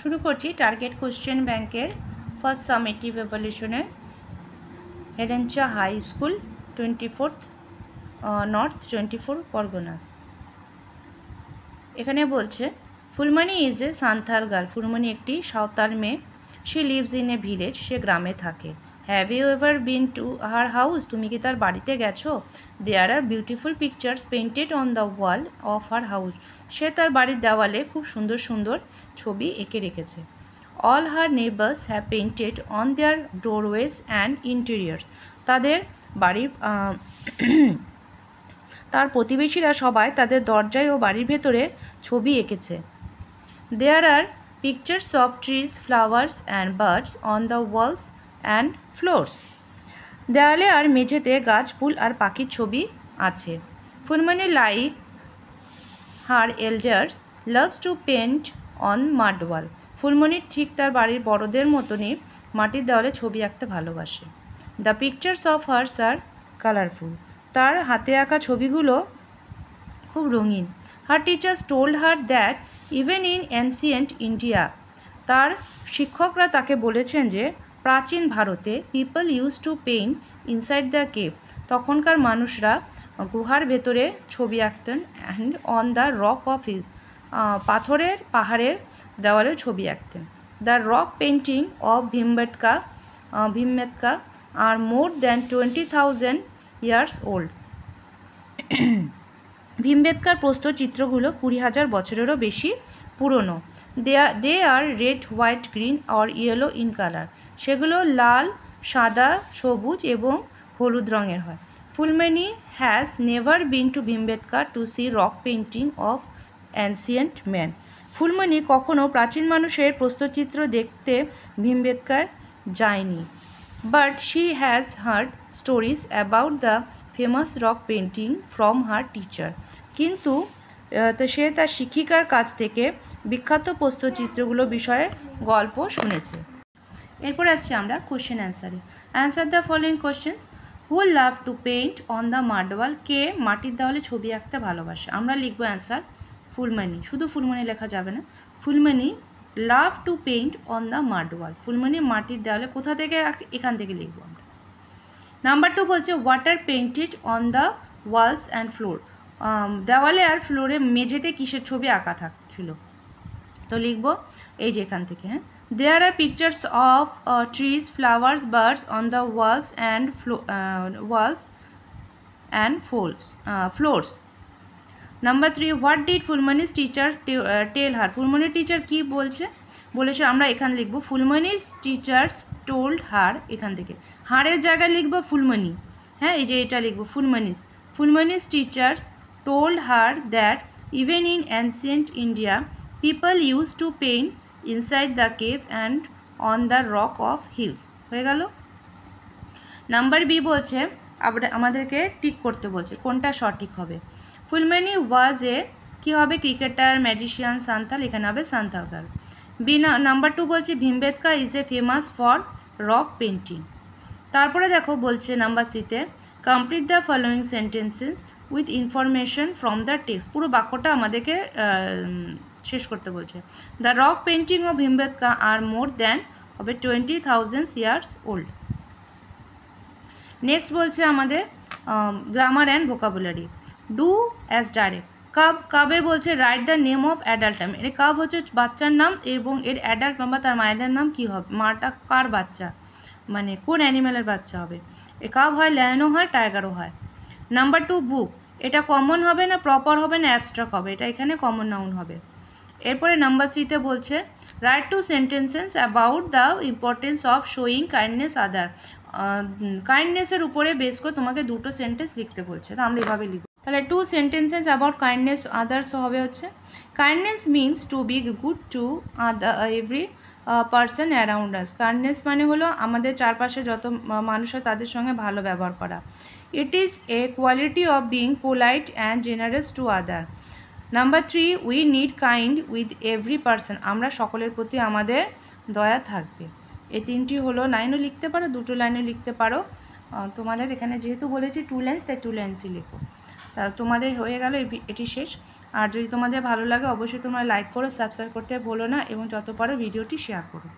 শুরু করছি target question ব্যাংকের ফার্স্ট সামেটিভ এভালুশনের হেলেঞ্চা high school 24th north 24 Parganas. এখানে বলছে Phulmoni is a Santhal girl. Phulmoni একটি সাঁওতাল মেয়ে। She lives in a village, সে গ্রামে থাকে। Have you ever been to her house, তুমি কি তার বাড়িতে গেছো? There are beautiful pictures painted on the wall of her house, সে তার বাড়ির দেওয়ালে খুব সুন্দর সুন্দর ছবি এঁকে রেখেছে। All her neighbours have painted on their ডোরওয়েজ and interiors, তাদের বাড়ির তার প্রতিবেশীরা সবাই তাদের দরজায় ও বাড়ির ভেতরে ছবি এঁকেছে। There are pictures of trees, flowers and birds on the walls and floors, দেয়ালে আর মেঝেতে গাছ, ফুল আর পাখির ছবি আছে। Phulmoni like her elders loves to paint on mud wall, Phulmoni ঠিক তার বাড়ির বড়দের মতনই মাটির দেওয়ালে ছবি আঁকতে ভালোবাসে। The pictures of hers are colourful, তার হাতে আঁকা ছবিগুলো খুব রঙিন। Her teachers told her that even in ancient India, তার শিক্ষকরা তাকে বলেছেন যে প্রাচীন ভারতে people use to paint inside the cave, তখনকার মানুষরা গুহার ভেতরে ছবি আঁকতেন। And on the rock of hills, পাহাড়ের দেওয়ালে ছবি আঁকতেন। The rock painting of Bhimbetka are more than 20,000 years old, ভীমবেটকার প্রস্তরচিত্রগুলো 20,000 বছরেরও বেশি পুরনো। They are red, white, green or yellow in colour, সেগুলো লাল, সাদা, সবুজ এবং হলুদ রঙের হয়। Phulmoni has never been to Bhimbetka to see rock painting of ancient man, Phulmoni কখনও প্রাচীন মানুষের প্রস্তরচিত্র দেখতে ভীমবেটকায় যায়নি। But she has heard stories about the famous rock painting from her teacher, কিন্তু সে তার শিক্ষিকার কাছ থেকে বিখ্যাত প্রস্তরচিত্রগুলো বিষয়ে গল্প শুনেছে। এরপর আসছি আমরা কোশ্চেন অ্যান্সারে। Answer the following questions. Who love to paint on the mud wall, কে মাটির দেওয়ালে ছবি আঁকতে ভালোবাসে? আমরা লিখবো অ্যান্সার ফুলমণি, শুধু ফুলমণি লেখা যাবে না। Phulmoni love to paint on the mud wall, Phulmoni মাটির দেওয়ালে কোথা থেকে আঁকে, এখান থেকে লিখবো আমরা। নাম্বার 2 বলছে water painted on the walls and floor, দেওয়ালে আর ফ্লোরে মেঝেতে কিসের ছবি আঁকা থাকছিল? তো লিখবো এই যে এখান থেকে। হ্যাঁ, there are pictures of trees, flowers, birds on the walls and floors. Number 3 what did Phulmoni's teacher tell her, ফুলমণির টিচার কি বলেছে আমরা এখানে লিখবো ফুলমণিস টিচার্স টোল্ড হার, এখান থেকে হারের জায়গায় লিখবো ফুলমণি। হ্যাঁ, এই যে এটা লিখবো Phulmoni's teachers told her that even in ancient India people use to paint inside the cave and on the rock of hills. হয়ে গেল। নাম্বার বি বলছে আমাদেরকে টিক করতে বলছে কোনটা সঠিক হবে। ফুলমণি ওয়াজ এ কী হবে, ক্রিকেটার, ম্যাজিশিয়ান, সান্থাল, এখানে হবে সান্থাল গার্ল। বি নাম্বার 2 বলছে Bhimbetka is a famous for rock painting. তারপরে দেখো বলছে নাম্বার সিতে complete the following sentences with information from the text, পুরো বাক্যটা আমাদেরকে শেষ করতে বলছে। The rock painting of Bhimbetka are more than হবে 20,000 ইয়ার্স ওল্ড। নেক্সট বলছে আমাদের grammar and vocabulary. Do as direct. কাবের বলছে write the name of adult নাম, এর কাব হচ্ছে বাচ্চার নাম এবং এর অ্যাডাল্ট বা তার মায়েদের নাম কি হবে, মাটা কার বাচ্চা, মানে কোন অ্যানিম্যালের বাচ্চা হবে। এ কাব হয়, লায়নও হয়, টাইগারও হয়। নাম্বার 2 বুক, এটা কমন হবে না, প্রপার হবে না, অ্যাবস্ট্রাক্ট হবে, এটা এখানে কমন নাউন হবে। এরপরে নাম্বার সিতে বলছে write two sentences about the importance of showing kindness other, কাইন্ডনেসের উপরে বেস করে তোমাকে দুটো সেন্টেন্স লিখতে বলছে, তো আমরা এভাবে লিখব। তাহলে 2 সেন্টেন্সেস অ্যাবাউট কাইন্ডনেস আদার্স হবে হচ্ছে kindness means to be good to every person around us, kindness মানে হলো আমাদের চারপাশে যত মানুষ হয় তাদের সঙ্গে ভালো ব্যবহার করা। It is a quality of being polite and generous to other. Number 3 we need kind with every person, আমরা সকলের প্রতি আমাদের দয়া থাকবে। এই 3টি হলো, লাইনও লিখতে পারো, 2 লাইনও লিখতে পারো। তোমাদের এখানে যেহেতু বলেছি 2 লাইন্স, তাই 2 লাইন্সই লেখো। তা তোমাদের হয়ে গেল, এটি শেষ। আর যদি তোমাদের ভালো লাগে অবশ্যই তোমরা লাইক করো, সাবস্ক্রাইব করতে ভুলো না এবং যত পারো ভিডিওটি শেয়ার করো।